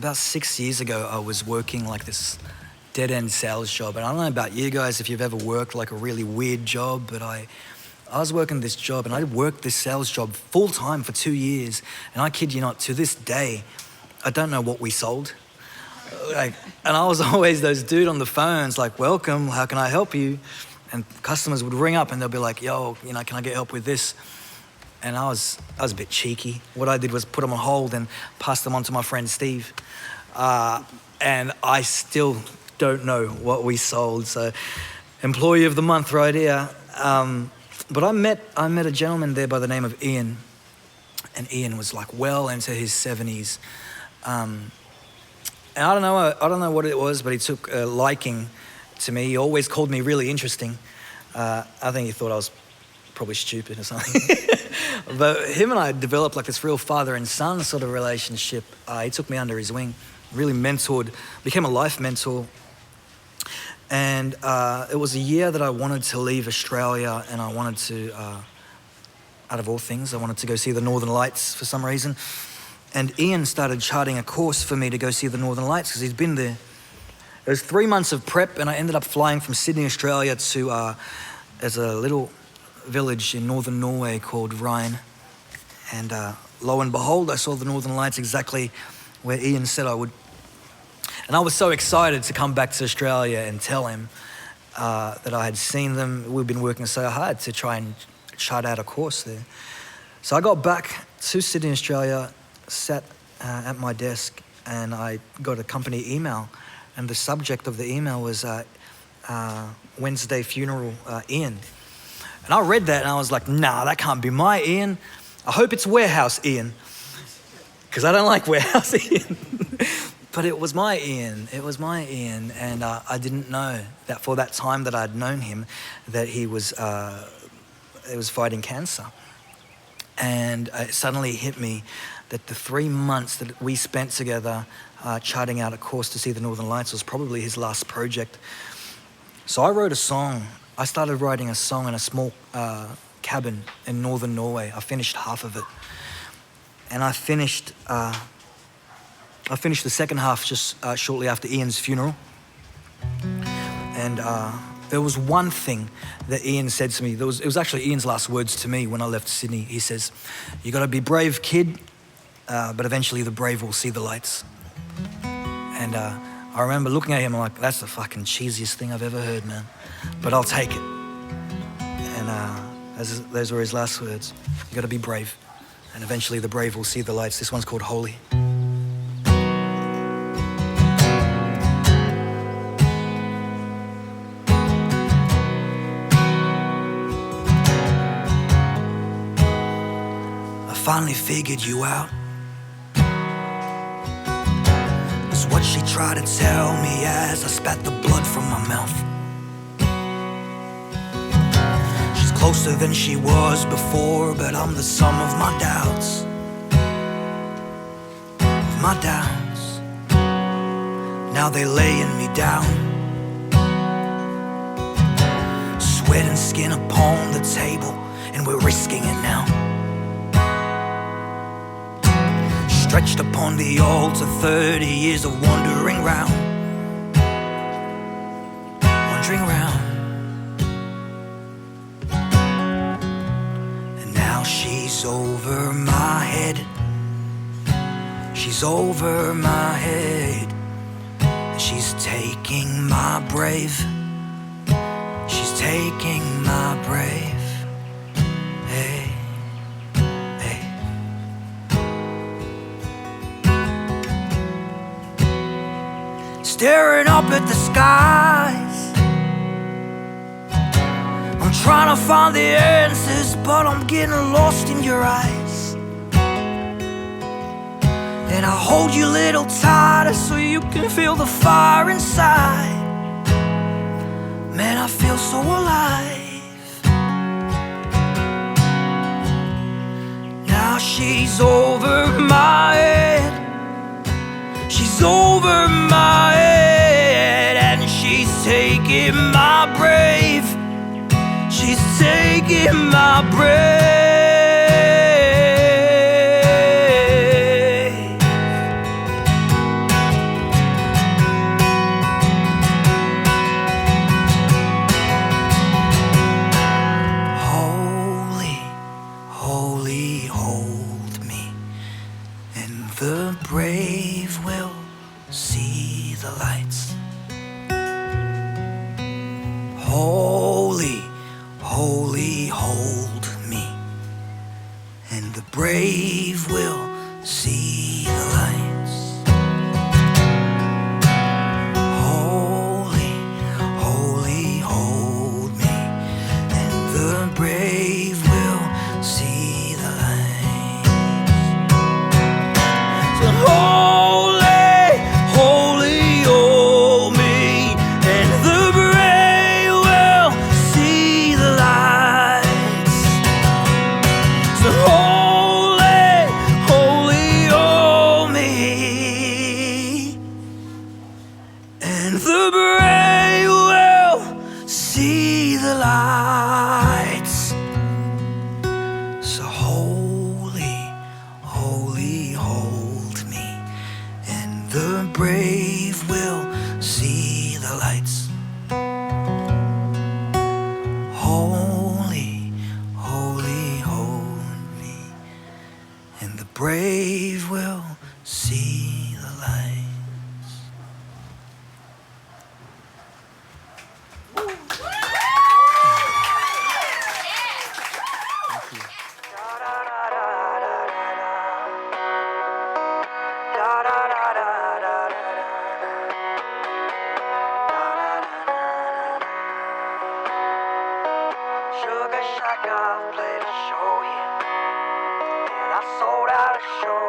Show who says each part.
Speaker 1: about 6 years ago, I was working like this dead-end sales job. And I don't know about you guys if you've ever worked like a really weird job, but I was working this job, and I worked this sales job full-time for 2 years. And I kid you not, to this day, I don't know what we sold. And I was always those dude on the phones like, welcome, how can I help you? And customers would ring up and they'll be like, yo, can I get help with this? And I was a bit cheeky. What I did was put them on hold and pass them on to my friend Steve. And I still don't know what we sold. So employee of the month right here. But I met a gentleman there by the name of Ian. And Ian was like well into his 70s. And I don't know what it was, but he took a liking to me. He always called me really interesting. I think he thought I was probably stupid or something. But him and I developed like this real father and son sort of relationship. He took me under his wing, really mentored, became a life mentor. And it was a year that I wanted to leave Australia, and I wanted to, out of all things, I wanted to go see the Northern Lights for some reason. And Ian started charting a course for me to go see the Northern Lights because he'd been there. It was 3 months of prep, and I ended up flying from Sydney, Australia to there's a little village in northern Norway called Arian. And lo and behold, I saw the Northern Lights exactly where Ian said I would. And I was so excited to come back to Australia and tell him that I had seen them. We've been working so hard to try and chart out a course there. So I got back to Sydney, Australia, sat at my desk, and I got a company email, and the subject of the email was Wednesday funeral, Ian. And I read that and I was like, nah, that can't be my Ian. I hope it's warehouse Ian, because I don't like warehouse Ian. But it was my Ian, and I didn't know that for that time that I'd known him, that he was fighting cancer. And it suddenly hit me that the 3 months that we spent together charting out a course to see the Northern Lights was probably his last project. So I wrote a song. I started writing a song in a small cabin in northern Norway. I finished half of it. And I finished the second half just shortly after Ian's funeral. And there was one thing that Ian said to me. It was actually Ian's last words to me when I left Sydney. He says, you gotta be brave, kid, but eventually the brave will see the lights. And I remember looking at him like, that's the fucking cheesiest thing I've ever heard, man. But I'll take it. And those were his last words. You gotta be brave, and eventually the brave will see the lights. This one's called Holy. Finally figured you out. That's what she tried to tell me as I spat the blood from my mouth. She's closer than she was before, but I'm the sum of my doubts. Of my doubts. Now they're laying me down. Sweat and skin upon the table, and we're risking it now. Stretched upon the altar, 30 years of wandering round. Wandering round. And now she's over my head. She's over my head. And she's taking my brave. She's taking my brave. Hey. Staring up at the skies, I'm trying to find the answers, but I'm getting lost in your eyes. And I hold you a little tighter so you can feel the fire inside. Man, I feel so alive. Now she's over my head. She's over my head, and she's taking my brave. She's taking my brave. wholly hold me, and the brave will see the lights. Holy, holy hold me, and the brave will see the lights. So holy, holy hold me, and the brave will see the lights. So holy, holy hold me, and the brave will see the lights. So holy, holy hold me, and the brave will see the lights. Holy, holy hold me, and the brave will see the lights. Sugarshack, I've played a show here, and I sold out a show